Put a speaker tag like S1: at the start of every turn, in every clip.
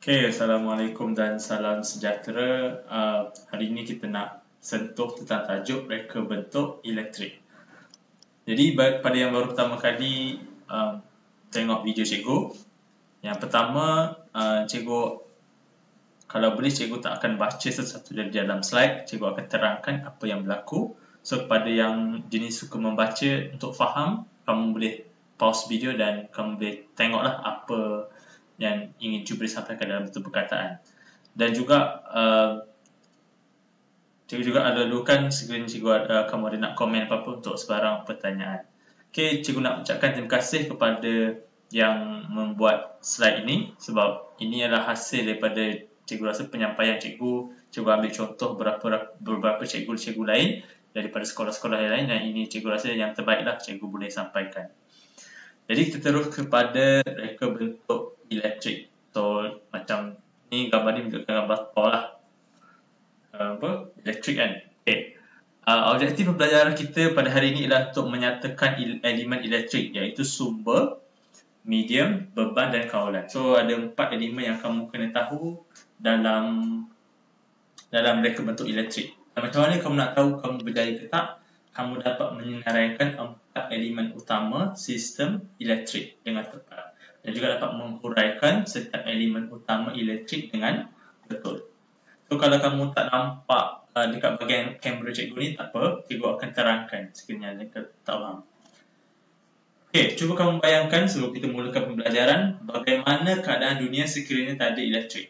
S1: Okay, Assalamualaikum dan salam sejahtera. Hari ini kita nak sentuh tentang tajuk reka bentuk elektrik. Jadi pada yang baru pertama kali tengok video cikgu, yang pertama cikgu, kalau boleh cikgu tak akan baca sesuatu dari dalam slide, cikgu akan terangkan apa yang berlaku. So kepada yang jenis suka membaca, untuk faham, kamu boleh pause video dan kamu boleh tengoklah apa yang ingin cuba disampaikan dalam bentuk perkataan. Dan juga cikgu juga lalukan sekiranya cikgu kamu ada nak komen apa-apa untuk sebarang pertanyaan. Okay, cikgu nak ucapkan terima kasih kepada yang membuat slide ini, sebab ini adalah hasil daripada cikgu rasa penyampaian cikgu. Cikgu ambil contoh beberapa cikgu-cikgu lain daripada sekolah-sekolah yang lain, dan ini cikgu rasa yang terbaiklah cikgu boleh sampaikan. Jadi kita terus kepada reka bentuk elektrik. So macam ni gambar ni menunjukkan gambar power lah. Elektrik kan. Okay. Objektif pembelajaran kita pada hari ini ialah untuk menyatakan elemen elektrik, iaitu sumber, medium, beban dan kawalan. So ada 4 elemen yang kamu kena tahu dalam reka bentuk elektrik. Dan macam mana kamu nak tahu kamu berjaya ke tak? Kamu dapat menyenaraikan 4 elemen utama sistem elektrik dengan tepat, dan juga dapat menghuraikan setiap elemen utama elektrik dengan betul. So kalau kamu tak nampak dekat bahagian kamera cikgu ni, tak apa, cikgu akan terangkan sekiranya tak faham. Okey, cuba kamu bayangkan sebelum kita mulakan pembelajaran, bagaimana keadaan dunia sekiranya tak ada elektrik.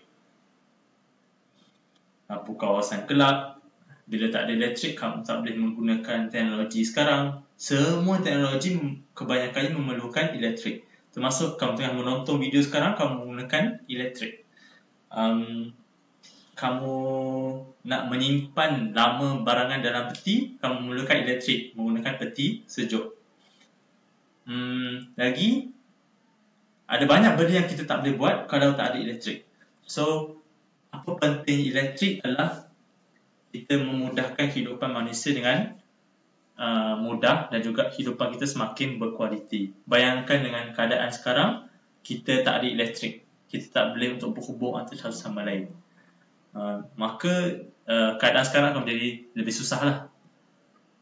S1: Apa kawasan gelap. Bila tak ada elektrik, kamu tak boleh menggunakan teknologi sekarang. Semua teknologi kebanyakannya memerlukan elektrik. Termasuk kamu tengah menonton video sekarang, kamu menggunakan elektrik. Kamu nak menyimpan lama barangan dalam peti, kamu memerlukan elektrik, menggunakan peti sejuk. Lagi, ada banyak benda yang kita tak boleh buat kalau tak ada elektrik. So, apa penting elektrik adalah kita memudahkan kehidupan manusia dengan mudah, dan juga kehidupan kita semakin berkualiti. Bayangkan dengan keadaan sekarang, kita tak ada elektrik. Kita tak boleh untuk berhubung antara satu sama lain. Maka keadaan sekarang akan menjadi lebih susah lah.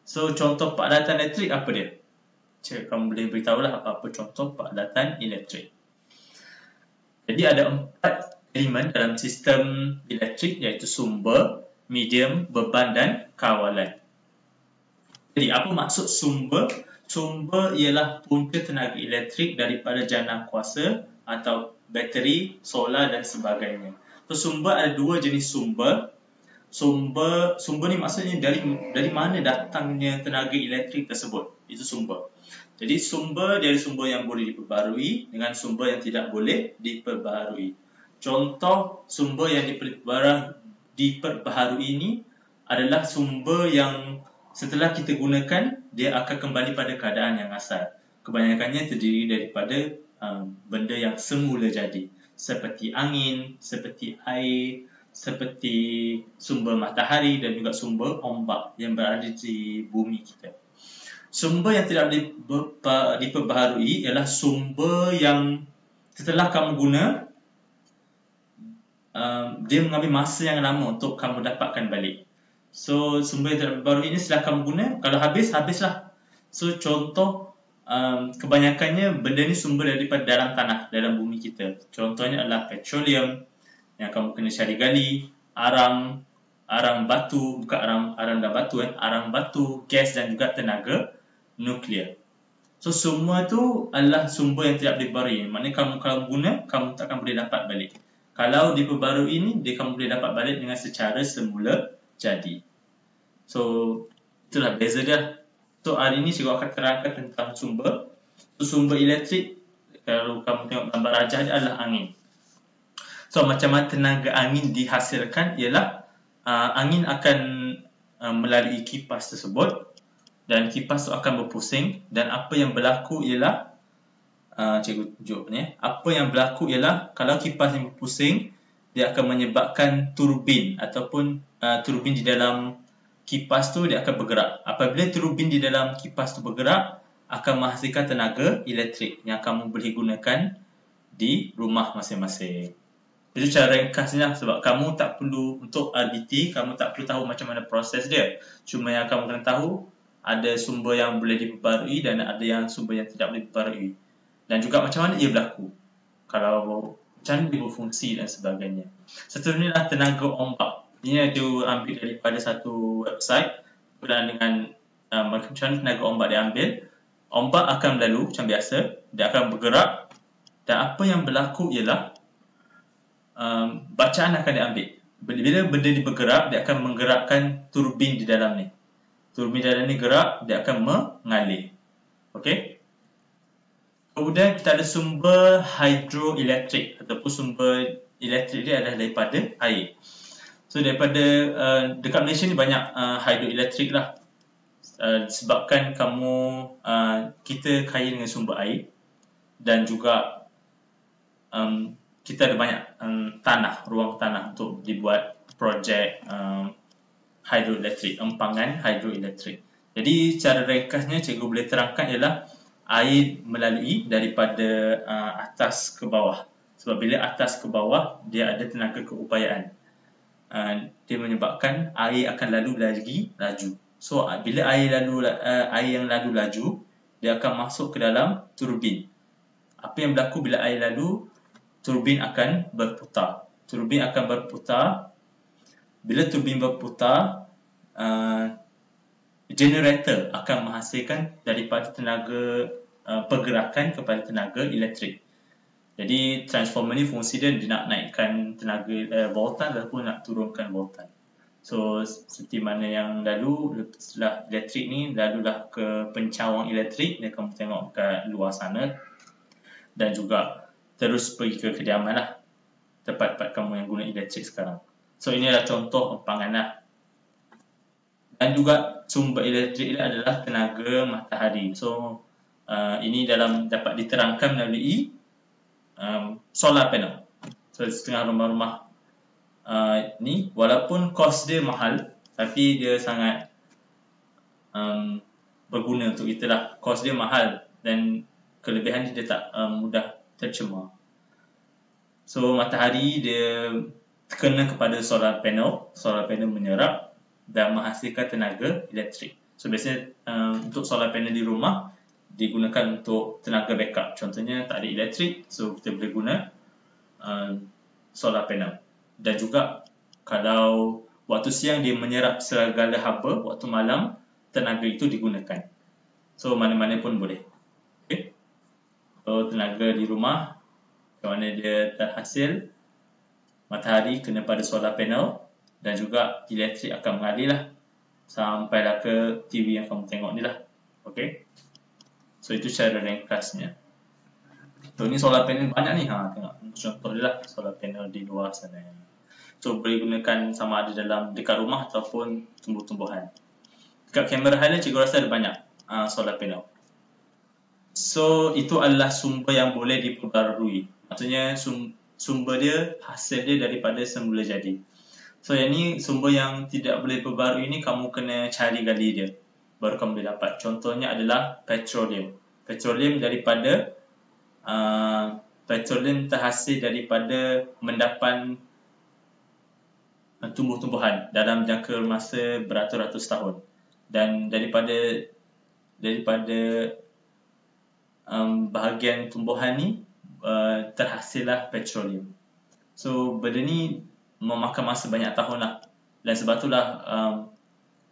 S1: So contoh padatan elektrik apa dia? Kamu boleh beritahulah apa contoh padatan elektrik. Jadi ada 4 elemen dalam sistem elektrik, iaitu sumber, medium, beban dan kawalan. Jadi apa maksud sumber? Sumber ialah punca tenaga elektrik daripada jana kuasa atau bateri, solar dan sebagainya. So sumber ada 2 jenis sumber. Sumber ni maksudnya dari mana datangnya tenaga elektrik tersebut. Itu sumber. Jadi sumber dari sumber yang boleh diperbarui dengan sumber yang tidak boleh diperbarui. Contoh sumber yang diperbaharui ini adalah sumber yang setelah kita gunakan, dia akan kembali pada keadaan yang asal. Kebanyakannya terdiri daripada benda yang semula jadi, seperti angin, seperti air, seperti sumber matahari dan juga sumber ombak yang berada di bumi kita. Sumber yang tidak diperbaharui ialah sumber yang setelah kamu guna, dia mengambil masa yang lama untuk kamu dapatkan balik. So sumber yang tidak diperbaharui ini setelah kamu guna, kalau habislah. So contoh kebanyakannya benda ni sumber daripada dalam tanah, dalam bumi kita. Contohnya adalah petroleum yang kamu kena cari gali, arang batu, bukan arang dan batu, arang batu, gas dan juga tenaga nuklear. So semua tu adalah sumber yang tidak diperbaharui. Maknanya kalau guna, kamu takkan boleh dapat balik. Kalau diperbarui ini, kamu boleh dapat balik dengan secara semula jadi. So itulah beza dia. So hari ini cikgu akan terangkan tentang sumber. So sumber elektrik, kalau kamu tengok gambar rajah dia adalah angin. So macam mana tenaga angin dihasilkan ialah angin akan melalui kipas tersebut, dan kipas tu akan berpusing, dan apa yang berlaku ialah cikgu tunjuk ni. Apa yang berlaku ialah kalau kipas ni berpusing, dia akan menyebabkan turbin ataupun turbin di dalam kipas tu dia akan bergerak. Apabila turbin di dalam kipas tu bergerak, akan menghasilkan tenaga elektrik yang kamu boleh gunakan di rumah masing-masing. Itu cara ringkasnya, sebab kamu tak perlu untuk RBT, kamu tak perlu tahu macam mana proses dia. Cuma yang kamu kena tahu, ada sumber yang boleh diperbarui dan ada yang sumber yang tidak boleh diperbarui. Dan juga macam mana ia berlaku. Kalau macam mana dia berfungsi dan sebagainya. Seterusnya adalah tenaga ombak. Ini dia ambil daripada satu website berkenaan dengan macam mana tenaga ombak dia ambil. Ombak akan berlalu macam biasa, dia akan bergerak, dan apa yang berlaku ialah bacaan akan diambil. Bila benda ni bergerak, dia akan menggerakkan turbin di dalam ni. Turbin di dalam ni gerak, dia akan mengalir. Okey. Kemudian kita ada sumber hidroelektrik ataupun sumber elektrik dia adalah daripada air. So daripada dekat Malaysia ni banyak hidroelektrik lah. Sebabkan kita kaya dengan sumber air dan juga kita ada banyak ruang tanah untuk dibuat projek hidroelektrik, empangan hidroelektrik. Jadi cara ringkasnya cikgu boleh terangkan ialah air melalui daripada atas ke bawah. Sebab bila atas ke bawah, dia ada tenaga keupayaan. Dia menyebabkan air akan lalu lagi laju. So bila air yang lalu laju, dia akan masuk ke dalam turbin. Apa yang berlaku bila air lalu, turbin akan berputar. Turbin akan berputar. Bila turbin berputar, generator akan menghasilkan daripada tenaga pergerakan kepada tenaga elektrik. Jadi transformer ni fungsi dia nak naikkan tenaga voltan ataupun nak turunkan voltan. So seperti mana yang lalu, setelah elektrik ni lalulah ke pencawang elektrik, dia kamu tengok kat luar sana, dan juga terus pergi ke kediaman lah, tempat-tempat kamu yang guna elektrik sekarang. So ini adalah contoh empangan lah. Dan juga sumber elektrik dia adalah tenaga matahari. So ini dapat diterangkan melalui solar panel. So setengah rumah-rumah ni walaupun kos dia mahal, tapi dia sangat berguna untuk kita lah. Kos dia mahal dan kelebihan dia tak mudah tercemar. So matahari dia kena kepada solar panel. Solar panel menyerap dan menghasilkan tenaga elektrik. So biasanya untuk solar panel di rumah digunakan untuk tenaga backup. Contohnya tak ada elektrik, so kita boleh guna solar panel. Dan juga kalau waktu siang dia menyerap segala haba, waktu malam tenaga itu digunakan. So mana-mana pun boleh. Okay. So tenaga di rumah, ke mana dia terhasil, matahari kena pada solar panel, dan juga elektrik akan mengalir lah sampailah ke TV yang kamu tengok ni lah. Okay. So itu cara ringkasnya. So ni solar panel banyak ni, tengok contoh dia lah solar panel di luar sana. So boleh gunakan sama ada dekat rumah ataupun tumbuh-tumbuhan. Dekat kamera highlight cikgu rasa ada banyak solar panel. So itu adalah sumber yang boleh diperbarui. Maksudnya sumber dia, hasil dia daripada semula jadi. So yang ni sumber yang tidak boleh diperbarui ni, kamu kena cari gali dia, baru kamu boleh dapat. Contohnya adalah petroleum. Petroleum terhasil daripada mendapan tumbuh-tumbuhan dalam jangka masa beratus-ratus tahun, dan daripada bahagian tumbuhan ni terhasillah petroleum. So benda ni memakan masa banyak tahun lah, dan sebab itulah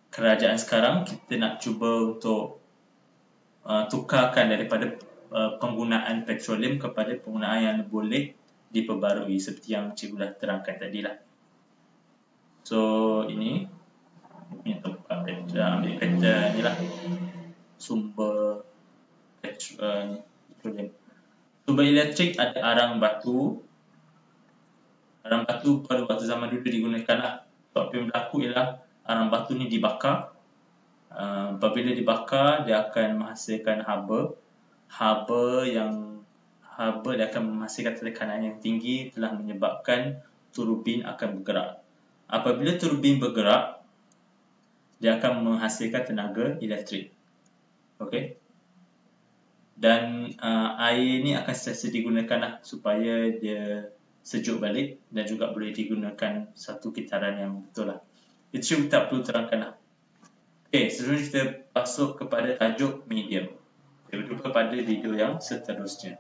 S1: kerajaan sekarang kita nak cuba untuk tukarkan daripada penggunaan petroleum kepada penggunaan yang boleh diperbarui seperti yang cikgu dah terangkan tadi lah. So ini ambil kata ni lah sumber petroleum. Sumber elektrik ada arang batu. Arang batu pada waktu zaman dulu digunakan lah. Apa yang berlaku ialah arang batu ni dibakar. Apabila dibakar, dia akan menghasilkan haba. Haba dia akan menghasilkan tekanan yang tinggi, telah menyebabkan turbin akan bergerak. Apabila turbin bergerak, dia akan menghasilkan tenaga elektrik. Okey. Dan air ni akan sentiasa digunakan lah supaya dia sejuk balik dan juga boleh digunakan satu kitaran yang betul lah. Itu kita perlu terangkan lah. Okay, seterusnya kita masuk kepada tajuk medium. Kita berjumpa pada video yang seterusnya.